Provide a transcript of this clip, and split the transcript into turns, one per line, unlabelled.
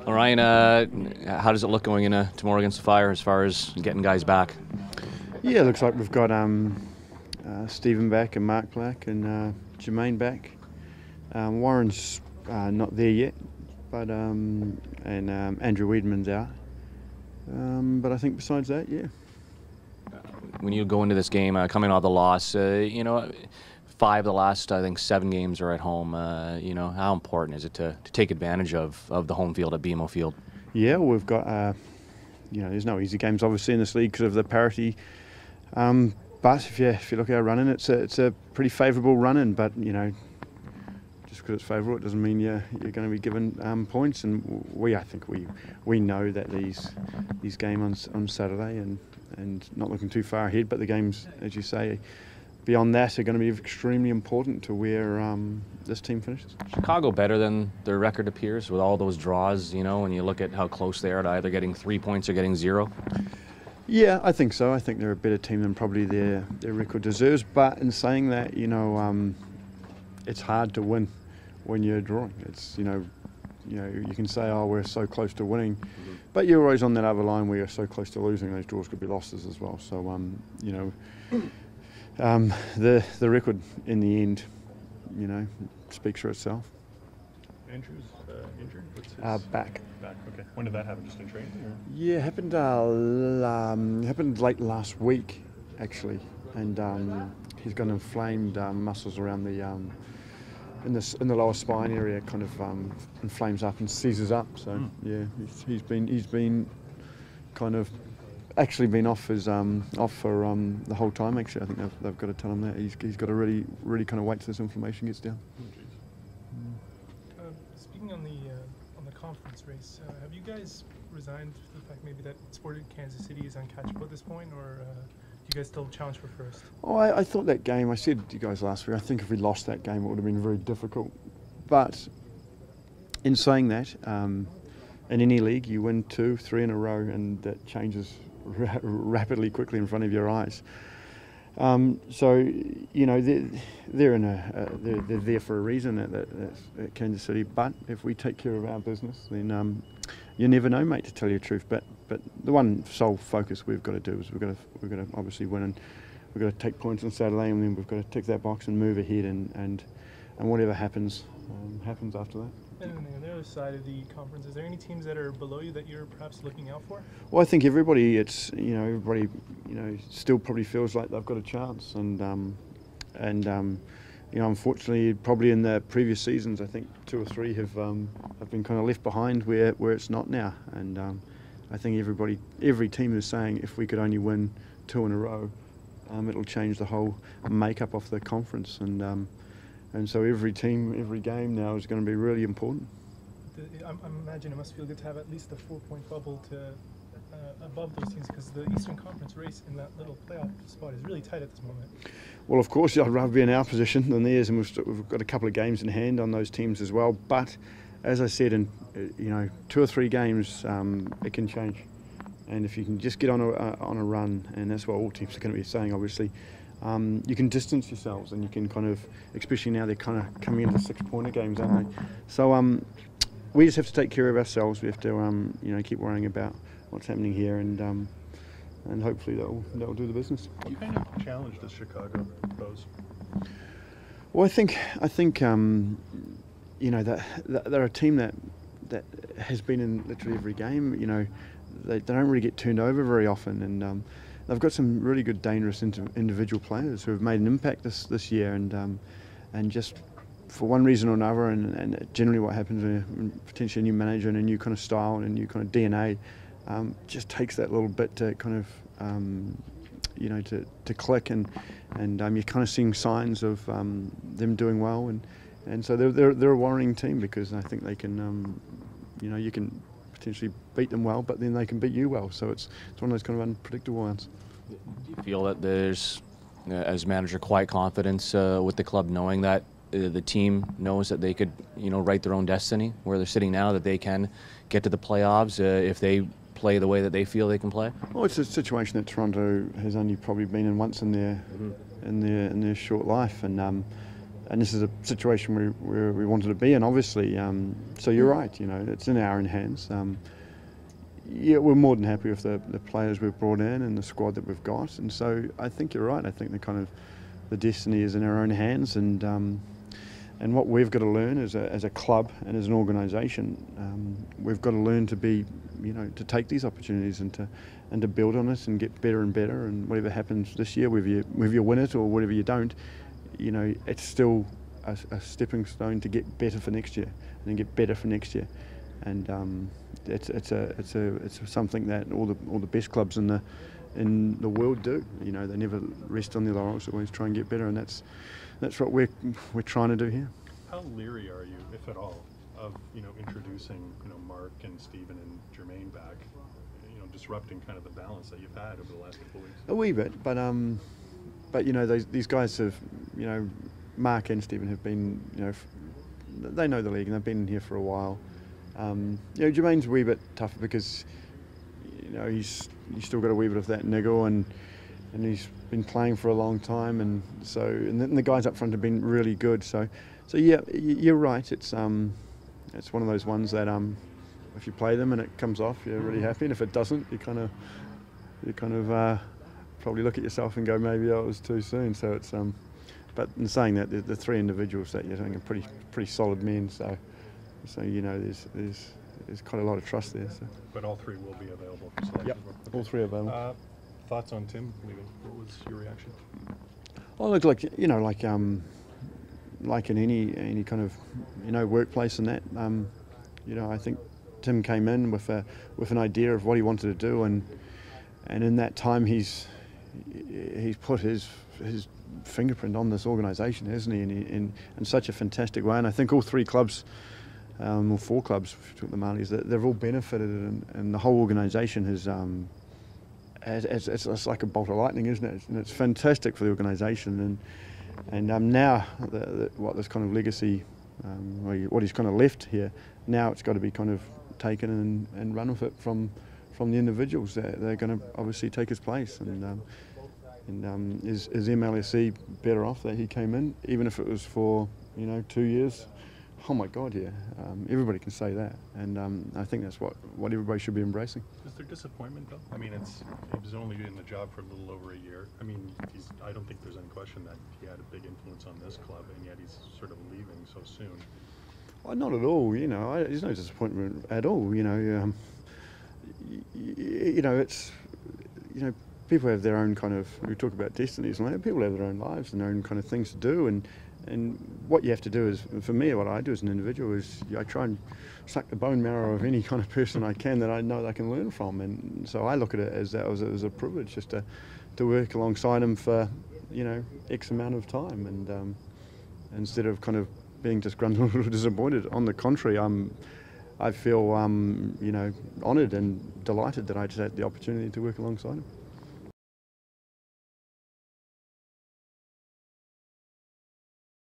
Well, Ryan, how does it look going into tomorrow against the Fire as far as getting guys back?
Yeah, it looks like we've got Stephen back and Mark Black and Jermaine back. Warren's not there yet, but and Andrew Weedman's out. But I think besides that, yeah.
When you go into this game, coming off the loss, 5 of the last, I think, 7 games are at home. How important is it to take advantage of the home field at BMO Field?
Yeah, we've got, there's no easy games obviously in this league because of the parity. But if you look at our run-in, it's a pretty favourable run-in. But just because it's favourable, it doesn't mean you're going to be given points. And I think we know that these games on Saturday and not looking too far ahead, but the games, as you say, beyond that are going to be extremely important to where this team finishes.
Chicago better than their record appears with all those draws, when you look at how close they are to either getting 3 points or getting 0?
Yeah, I think so. I think they're a better team than probably their record deserves. But in saying that, it's hard to win when you're drawing. It's, you can say, oh, we're so close to winning. But you're always on that other line where you're so close to losing. Those draws could be losses as well. So, the record in the end, speaks for itself.
Andrew's injured? What's his
back.
Back, okay. When did that happen? Just in training? Or?
Yeah, it happened late last week, actually. And he's got inflamed muscles around the in the lower spine area, kind of inflames up and seizes up. So yeah, he's been kind of actually been off for the whole time. Actually, I think they've got to tell him that he's got to really kind of wait till this inflammation gets down.
Speaking on the conference race, have you guys resigned to the fact maybe that Sporting Kansas City is uncatchable at this point, or do you guys still challenge for first?
Oh, I thought that game, I said to you guys last week, I think if we lost that game it would have been very difficult. But in saying that, in any league you win 2, 3 in a row and that changes rapidly, quickly in front of your eyes. So they're there for a reason at Kansas City. But if we take care of our business, then you never know, mate, to tell you the truth. But the one sole focus we've got to do is we've got to obviously win, and we've got to take points on Saturday, and then we've got to tick that box and move ahead, and whatever happens happens after that.
And on the other side of the conference, is there any teams that are below you that you're perhaps looking out for?
Well, I think everybody still probably feels like they've got a chance, and unfortunately, probably in the previous seasons, I think 2 or 3 have been kind of left behind where it's not now, and I think every team is saying if we could only win 2 in a row, it'll change the whole makeup of the conference, and so every team, every game now is going to be really important.
I imagine it must feel good to have at least a 4-point bubble to above those teams, because the Eastern Conference race in that little playoff spot is really tight at this moment.
Well, of course, I'd rather be in our position than theirs, and we've got a couple of games in hand on those teams as well. But as I said, in 2 or 3 games, it can change. And if you can just get on a run, and that's what all teams are going to be saying, obviously. You can distance yourselves, and you can kind of, especially now they're kind of coming into 6-pointer games, aren't they? So we just have to take care of ourselves. We have to keep worrying about what's happening here, and hopefully that'll do the business.
What kind of challenge does Chicago pose?
Well, I think that they're a team that has been in literally every game. They don't really get turned over very often, and they've got some really good, dangerous individual players who have made an impact this year, and just for one reason or another, and generally what happens when potentially a new manager and a new kind of style and a new kind of DNA just takes that little bit to kind of to click, and you're kind of seeing signs of them doing well, and so they're a worrying team, because I think they can you can potentially beat them well, but then they can beat you well. So it's one of those kind of unpredictable ones.
Do you feel that there's, as manager, quite confidence with the club, knowing that the team knows that they could, write their own destiny where they're sitting now, that they can get to the playoffs if they play the way that they feel they can play?
Well, it's a situation that Toronto has only probably been in once in their short life, and and this is a situation where we wanted to be in, obviously. So you're right, it's in our own hands. Yeah, we're more than happy with the players we've brought in and the squad that we've got, and so I think you're right. I think the destiny is in our own hands, and what we've got to learn as a club and as an organisation, we've got to learn to be, to take these opportunities and to build on it and get better and better. And whatever happens this year, whether you win it or whatever you don't, it's still a stepping stone to get better for next year and get better for next year. And it's something that all the best clubs in the world do. They never rest on their laurels. They always try and get better, and that's what we're trying to do here.
How leery are you, if at all, of introducing Mark and Stephen and Jermaine back, disrupting kind of the balance that you've had over the last couple of weeks?
A wee bit, but these guys have, Mark and Stephen have been, they know the league and they've been here for a while. Jermaine's a wee bit tougher because he's still got a wee bit of that niggle, and he's been playing for a long time, and then the guys up front have been really good. So yeah, you're right. It's one of those ones that if you play them and it comes off, you're really happy, and if it doesn't, you kind of probably look at yourself and go, maybe that was too soon. So it's but in saying that, the three individuals that you're saying are pretty solid men. So there's quite a lot of trust there. So.
But all three will be available for selection.
Yep, all three available.
Thoughts on Tim leaving? What was your reaction?
Well, look, like in any kind of workplace and that, I think Tim came in with an idea of what he wanted to do, and in that time he's put his fingerprint on this organisation, hasn't he? In such a fantastic way, and I think all three clubs. Or four clubs, if you took the Marlies, they've all benefited, and the whole organisation has. It's like a bolt of lightning, isn't it? And it's fantastic for the organisation, and now what this kind of legacy, what he's kind of left here, now it's got to be kind of taken and run with it from the individuals. They're going to obviously take his place, and is MLSE better off that he came in, even if it was for 2 years? Oh my God, yeah. Everybody can say that, and I think that's what everybody should be embracing.
Is there disappointment though? I mean, he was only in the job for a little over a year. I mean, I don't think there's any question that he had a big influence on this club, and yet he's sort of leaving so soon.
Well, not at all. There's no disappointment at all. It's people have their own kind of. We talk about destinies, and people have their own lives and their own kind of things to do, and what you have to do is, for me, what I do as an individual is I try and suck the bone marrow of any kind of person I can that I know that I can learn from, and so I look at it as a privilege just to work alongside him for X amount of time, and instead of kind of being disgruntled or disappointed. On the contrary, I feel honoured and delighted that I just had the opportunity to work alongside him.